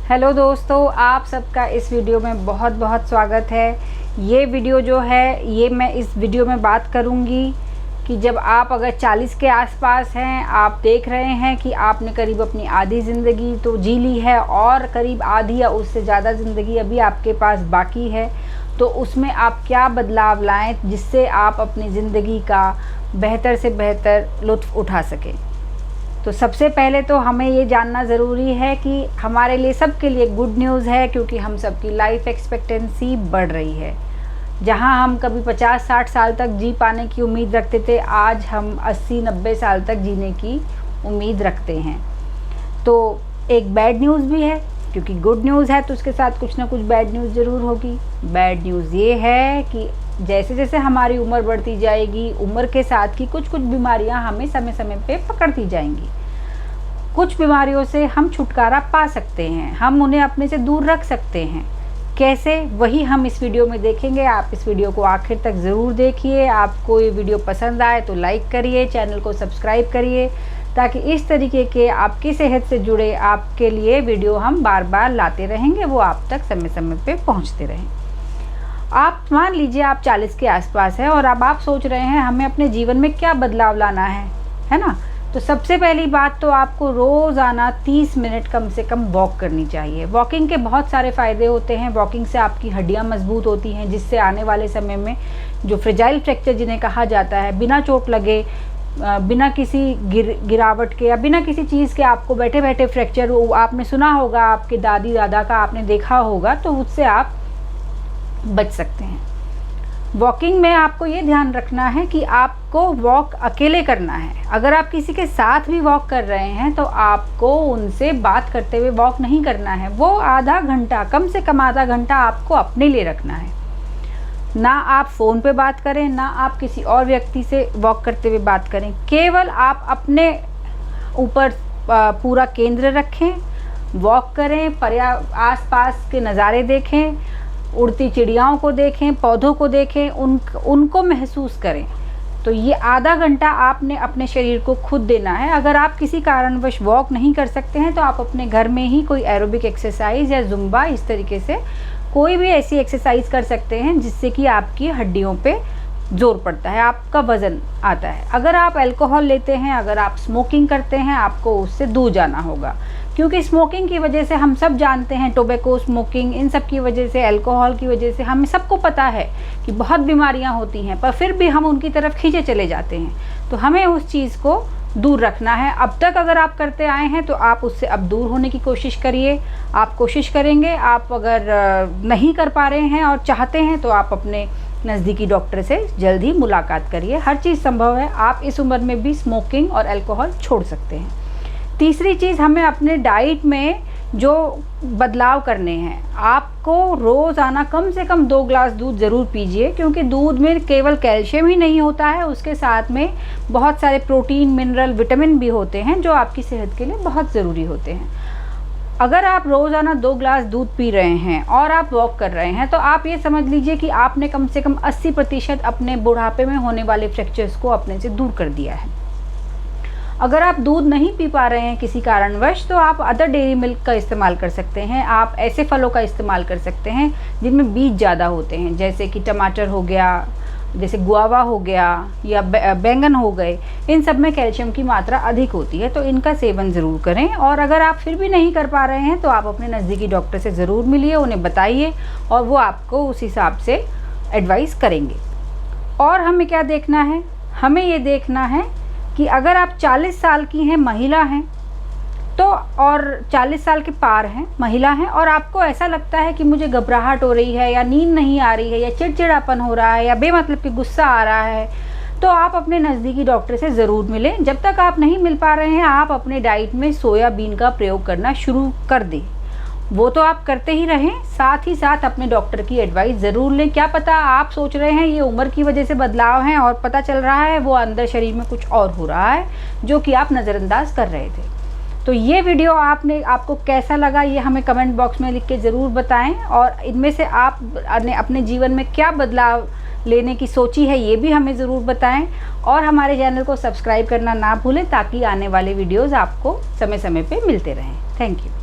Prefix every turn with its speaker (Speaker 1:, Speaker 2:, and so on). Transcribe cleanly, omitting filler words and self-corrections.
Speaker 1: Hello दोस्तों, आप सबका इस वीडियो में बहुत बहुत स्वागत है। ये वीडियो जो है ये मैं इस वीडियो में बात करूंगी कि जब आप अगर 40 के आसपास हैं, आप देख रहे हैं कि आपने करीब अपनी आधी ज़िंदगी तो जी ली है और करीब आधी या उससे ज़्यादा ज़िंदगी अभी आपके पास बाकी है, तो उसमें आप क्या बदलाव लाएं जिससे आप अपनी ज़िंदगी का बेहतर से बेहतर लुत्फ़ उठा सकें। तो सबसे पहले तो हमें ये जानना ज़रूरी है कि हमारे लिए सबके लिए गुड न्यूज़ है, क्योंकि हम सबकी लाइफ एक्सपेक्टेंसी बढ़ रही है। जहां हम कभी 50-60 साल तक जी पाने की उम्मीद रखते थे, आज हम 80-90 साल तक जीने की उम्मीद रखते हैं। तो एक बैड न्यूज़ भी है, क्योंकि गुड न्यूज़ है तो उसके साथ कुछ ना कुछ बैड न्यूज़ ज़रूर होगी। बैड न्यूज़ ये है कि जैसे जैसे हमारी उम्र बढ़ती जाएगी, उम्र के साथ ही कुछ कुछ बीमारियां हमें समय समय पे पकड़ती जाएंगी। कुछ बीमारियों से हम छुटकारा पा सकते हैं, हम उन्हें अपने से दूर रख सकते हैं। कैसे, वही हम इस वीडियो में देखेंगे। आप इस वीडियो को आखिर तक ज़रूर देखिए। आपको ये वीडियो पसंद आए तो लाइक करिए, चैनल को सब्सक्राइब करिए, ताकि इस तरीके के आपकी सेहत से जुड़े आपके लिए वीडियो हम बार बार लाते रहेंगे, वो आप तक समय समय पे पहुँचते रहें। आप मान लीजिए आप 40 के आसपास हैं और अब आप सोच रहे हैं हमें अपने जीवन में क्या बदलाव लाना है ना। तो सबसे पहली बात तो आपको रोज़ाना 30 मिनट कम से कम वॉक करनी चाहिए। वॉकिंग के बहुत सारे फ़ायदे होते हैं। वॉकिंग से आपकी हड्डियां मजबूत होती हैं, जिससे आने वाले समय में जो फ्रेजाइल फ्रैक्चर जिन्हें कहा जाता है, बिना चोट लगे, बिना किसी गिरावट के या बिना किसी चीज़ के आपको बैठे बैठे फ्रैक्चर, आपने सुना होगा, आपके दादी दादा का आपने देखा होगा, तो उससे आप बच सकते हैं। वॉकिंग में आपको ये ध्यान रखना है कि आपको वॉक अकेले करना है। अगर आप किसी के साथ भी वॉक कर रहे हैं तो आपको उनसे बात करते हुए वॉक नहीं करना है। वो आधा घंटा, कम से कम आधा घंटा आपको अपने लिए रखना है। ना आप फ़ोन पे बात करें, ना आप किसी और व्यक्ति से वॉक करते हुए बात करें। केवल आप अपने ऊपर पूरा केंद्र रखें, वॉक करें, आस-पास के नज़ारे देखें, उड़ती चिड़ियाओं को देखें, पौधों को देखें, उनको महसूस करें। तो ये आधा घंटा आपने अपने शरीर को खुद देना है। अगर आप किसी कारणवश वॉक नहीं कर सकते हैं तो आप अपने घर में ही कोई एरोबिक एक्सरसाइज या जुम्बा, इस तरीके से कोई भी ऐसी एक्सरसाइज कर सकते हैं जिससे कि आपकी हड्डियों पे जोर पड़ता है, आपका वज़न आता है। अगर आप अल्कोहल लेते हैं, अगर आप स्मोकिंग करते हैं, आपको उससे दूर जाना होगा, क्योंकि स्मोकिंग की वजह से हम सब जानते हैं, टोबैको स्मोकिंग, इन सब की वजह से, अल्कोहल की वजह से हमें सबको पता है कि बहुत बीमारियां होती हैं, पर फिर भी हम उनकी तरफ खींचे चले जाते हैं। तो हमें उस चीज़ को दूर रखना है। अब तक अगर आप करते आए हैं तो आप उससे अब दूर होने की कोशिश करिए। आप कोशिश करेंगे। आप अगर नहीं कर पा रहे हैं और चाहते हैं तो आप अपने नज़दीकी डॉक्टर से जल्द ही मुलाकात करिए। हर चीज़ संभव है। आप इस उम्र में भी स्मोकिंग और अल्कोहल छोड़ सकते हैं। तीसरी चीज़, हमें अपने डाइट में जो बदलाव करने हैं, आपको रोज़ाना कम से कम 2 ग्लास दूध ज़रूर पीजिए, क्योंकि दूध में केवल कैल्शियम ही नहीं होता है, उसके साथ में बहुत सारे प्रोटीन, मिनरल, विटामिन भी होते हैं जो आपकी सेहत के लिए बहुत ज़रूरी होते हैं। अगर आप रोज़ाना 2 ग्लास दूध पी रहे हैं और आप वॉक कर रहे हैं तो आप ये समझ लीजिए कि आपने कम से कम 80% अपने बुढ़ापे में होने वाले फ्रैक्चर्स को अपने से दूर कर दिया है। अगर आप दूध नहीं पी पा रहे हैं किसी कारणवश, तो आप अदर डेयरी मिल्क का इस्तेमाल कर सकते हैं। आप ऐसे फलों का इस्तेमाल कर सकते हैं जिनमें बीज ज़्यादा होते हैं, जैसे कि टमाटर हो गया, जैसे गुआवा हो गया, या बैंगन हो गए। इन सब में कैल्शियम की मात्रा अधिक होती है, तो इनका सेवन ज़रूर करें। और अगर आप फिर भी नहीं कर पा रहे हैं तो आप अपने नज़दीकी डॉक्टर से ज़रूर मिलिए, उन्हें बताइए और वो आपको उस हिसाब से एडवाइस करेंगे। और हमें क्या देखना है, हमें ये देखना है कि अगर आप 40 साल की हैं, महिला हैं, तो और 40 साल के पार हैं, महिला हैं, और आपको ऐसा लगता है कि मुझे घबराहट हो रही है, या नींद नहीं आ रही है, या चिड़चिड़ापन हो रहा है, या बेमतलब की गुस्सा आ रहा है, तो आप अपने नज़दीकी डॉक्टर से ज़रूर मिलें। जब तक आप नहीं मिल पा रहे हैं, आप अपने डाइट में सोयाबीन का प्रयोग करना शुरू कर दें। वो तो आप करते ही रहें, साथ ही साथ अपने डॉक्टर की एडवाइस ज़रूर लें। क्या पता आप सोच रहे हैं ये उम्र की वजह से बदलाव हैं, और पता चल रहा है वो अंदर शरीर में कुछ और हो रहा है जो कि आप नज़रअंदाज कर रहे थे। तो ये वीडियो आपको कैसा लगा, ये हमें कमेंट बॉक्स में लिख के ज़रूर बताएं। और इनमें से आपने अपने जीवन में क्या बदलाव लेने की सोची है, ये भी हमें ज़रूर बताएं। और हमारे चैनल को सब्सक्राइब करना ना भूलें, ताकि आने वाले वीडियोज़ आपको समय समय पे मिलते रहें। Thank you.